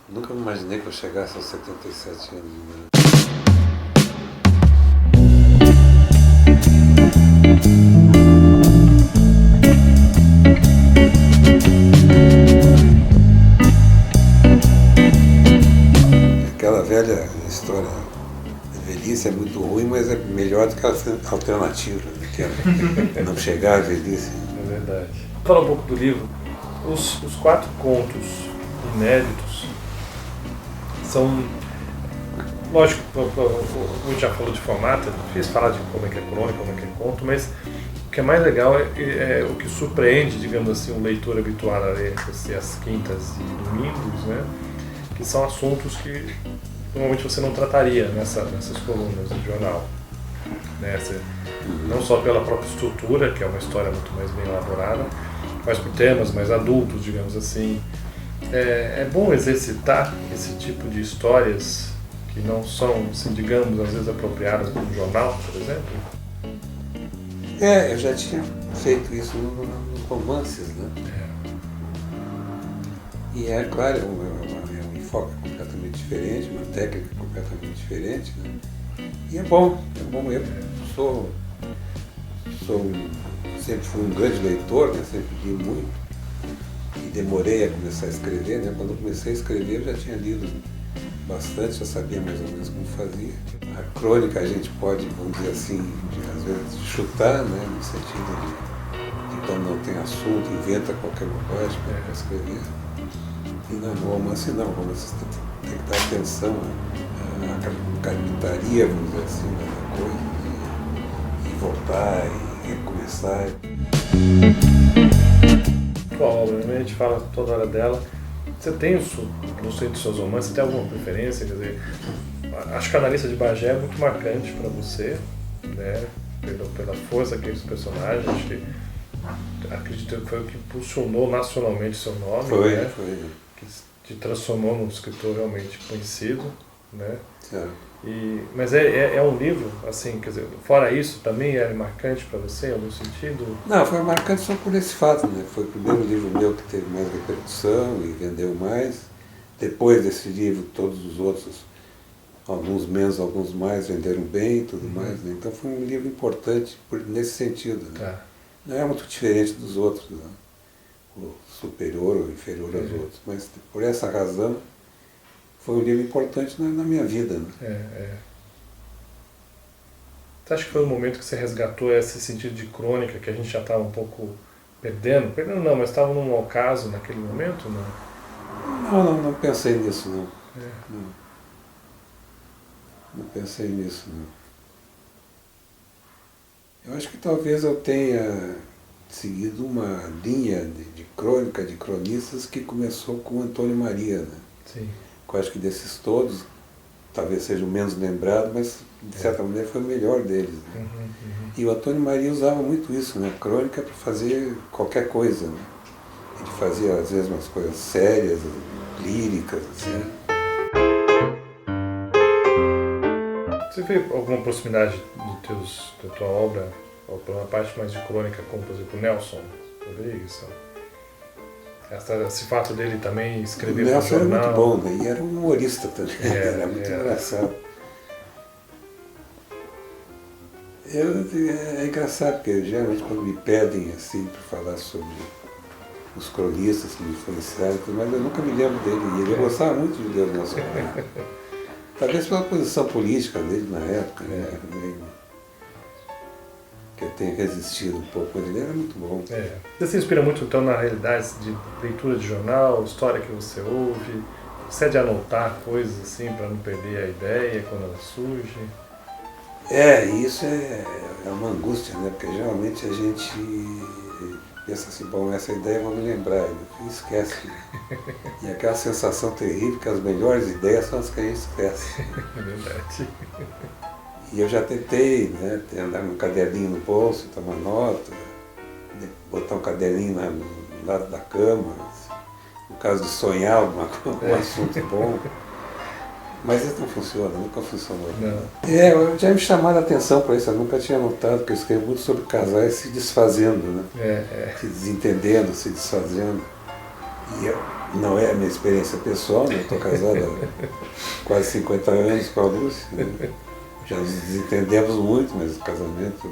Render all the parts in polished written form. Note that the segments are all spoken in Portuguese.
Nunca imaginei que eu chegasse aos 77 anos de idade. Aquela velha história, a velhice é muito ruim, mas é melhor do que a alternativa, né, que é não chegar à velhice. É verdade. Fala um pouco do livro. Os 4 contos inéditos são, lógico, a gente já falou de formato, é difícil falar de como é que é crônica, como é que é conto, mas o que é mais legal é o que surpreende, digamos assim, um leitor habituado a ler as quintas e domingos, né? Que são assuntos que normalmente você não trataria nessas colunas do jornal. Né? Não só pela própria estrutura, que é uma história muito mais bem elaborada, mas por temas mais adultos, digamos assim. É bom exercitar esse tipo de histórias que não são, assim, digamos, às vezes apropriadas para um jornal, por exemplo. Eu já tinha feito isso nos romances, né? E é claro, é um enfoque completamente diferente, uma técnica completamente diferente, né? E é bom. Eu sempre fui um grande leitor, né? Sempre li muito. E demorei a começar a escrever, né? Quando eu comecei a escrever eu já tinha lido bastante, já sabia mais ou menos como fazia. A crônica a gente pode, vamos dizer assim, às vezes chutar, né? No sentido de quando não tem assunto, inventa qualquer bobagem para escrever. E no romance não, no romance você tem que dar atenção à carpintaria, vamos dizer assim, da coisa, e voltar, e recomeçar. Tua obra, né? A gente fala toda hora dela. Você tem isso, não sei dos seus romances, você tem alguma preferência? Quer dizer, acho que a Analista de Bagé é muito marcante para você, né? Pela força que é esse personagem, acredito que foi o que impulsionou nacionalmente seu nome, né? Foi. Que te transformou num escritor realmente conhecido, né? Mas é um livro, assim, quer dizer, fora isso, também é marcante para você, em algum sentido? Não, foi marcante só por esse fato, né? Foi o primeiro livro meu que teve mais repercussão e vendeu mais. Depois desse livro, todos os outros, alguns menos, alguns mais, venderam bem e tudo mais, né? Então foi um livro importante nesse sentido, né? Não é muito diferente dos outros, né? O superior ou inferior aos outros, mas por essa razão foi um livro importante na minha vida, né? Você acha que foi o momento que você resgatou esse sentido de crônica que a gente já estava um pouco perdendo? Perdendo não, mas estava num ocaso naquele momento, não? Não pensei nisso, não. Não pensei nisso, não. Eu acho que talvez eu tenha seguido uma linha de crônica, de cronistas que começou com Antônio Maria, né? Sim. Eu acho que desses todos, talvez seja o menos lembrado, mas de certa maneira foi o melhor deles, né? E o Antônio Maria usava muito isso, né? Crônica para fazer qualquer coisa, né? Ele fazia às vezes umas coisas sérias, líricas, assim. Você vê alguma proximidade da tua obra, ou pela parte mais de crônica, com, por exemplo, Nelson Rodrigues? Esse fato dele também escrever para o jornal. O Nelson era muito bom, né? E era um humorista também, era muito engraçado. É engraçado, porque geralmente quando me pedem assim para falar sobre os cronistas que me influenciaram, mas eu nunca me lembro dele. E eu gostava muito de ler o Nelson Rodrigues. Talvez pela posição política dele na época, né? Que eu tenha resistido um pouco, mas ele era muito bom. Você se inspira muito então na realidade de leitura de jornal, história que você ouve? Você é de anotar coisas assim para não perder a ideia quando ela surge? Isso é uma angústia, né? Porque geralmente a gente pensa assim, bom, essa ideia eu vou me lembrar, e esquece. E aquela sensação terrível que as melhores ideias são as que a gente esquece. É verdade. E eu já tentei, né, andar com um caderninho no bolso, tomar nota, botar um caderninho no lado da cama, no caso de sonhar um assunto bom. Mas isso não funciona, nunca funcionou. Não. Eu já me chamaram a atenção para isso, eu nunca tinha notado, porque eu escrevo muito sobre casais se desfazendo, né? Se desentendendo, se desfazendo. E não é a minha experiência pessoal, né? Eu estou casado há quase 50 anos com a Lúcia, né? Já nos desentendemos muito, mas o casamento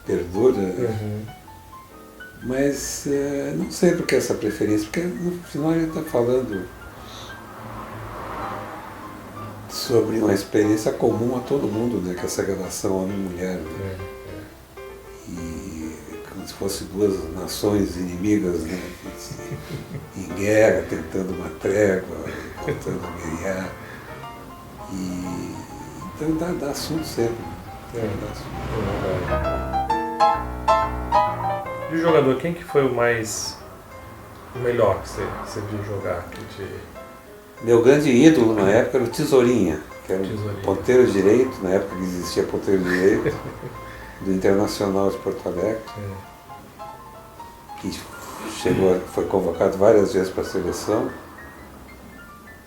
perdura. Uhum. Mas não sei por que essa preferência, porque no final a gente está falando sobre uma experiência comum a todo mundo, né? Que é essa relação homem-mulher. Né? E como se fossem duas nações inimigas, né? Em guerra, tentando uma trégua, voltando a guerrear. Então dá assunto sempre. Dá assunto. E o jogador, quem que foi o melhor que você viu jogar? Meu grande ídolo na época era o Tesourinha, que era Tesourinha. Ponteiro direito, na época que existia ponteiro direito, do Internacional de Porto Alegre, que foi convocado várias vezes para a seleção.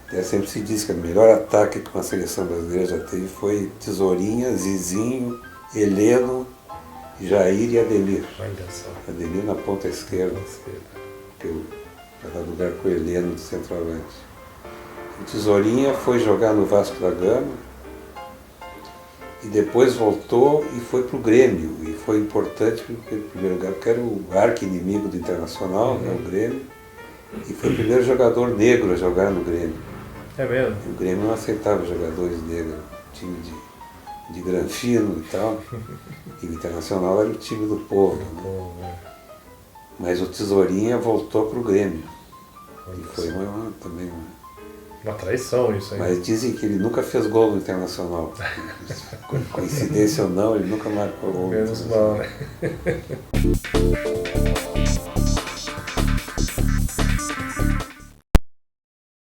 Até sempre se diz que o melhor ataque que uma seleção brasileira já teve foi Tesourinha, Zizinho, Heleno, Jair e Ademir. Ademir na ponta esquerda, para dar lugar com o Heleno de centroavante. O Tesourinha foi jogar no Vasco da Gama e depois voltou e foi para o Grêmio. E foi importante, em primeiro lugar, porque era o arqui-inimigo do Internacional, né, o Grêmio, e foi o primeiro jogador negro a jogar no Grêmio. É mesmo? E o Grêmio não aceitava jogadores negros, time de granfino e tal. E o Internacional era o time do povo. Né? Mas o Tesourinha voltou para o Grêmio. E foi também uma traição isso aí. Mas dizem que ele nunca fez gol no Internacional. Coincidência ou não, ele nunca marcou gol no Internacional. Menos mal, né?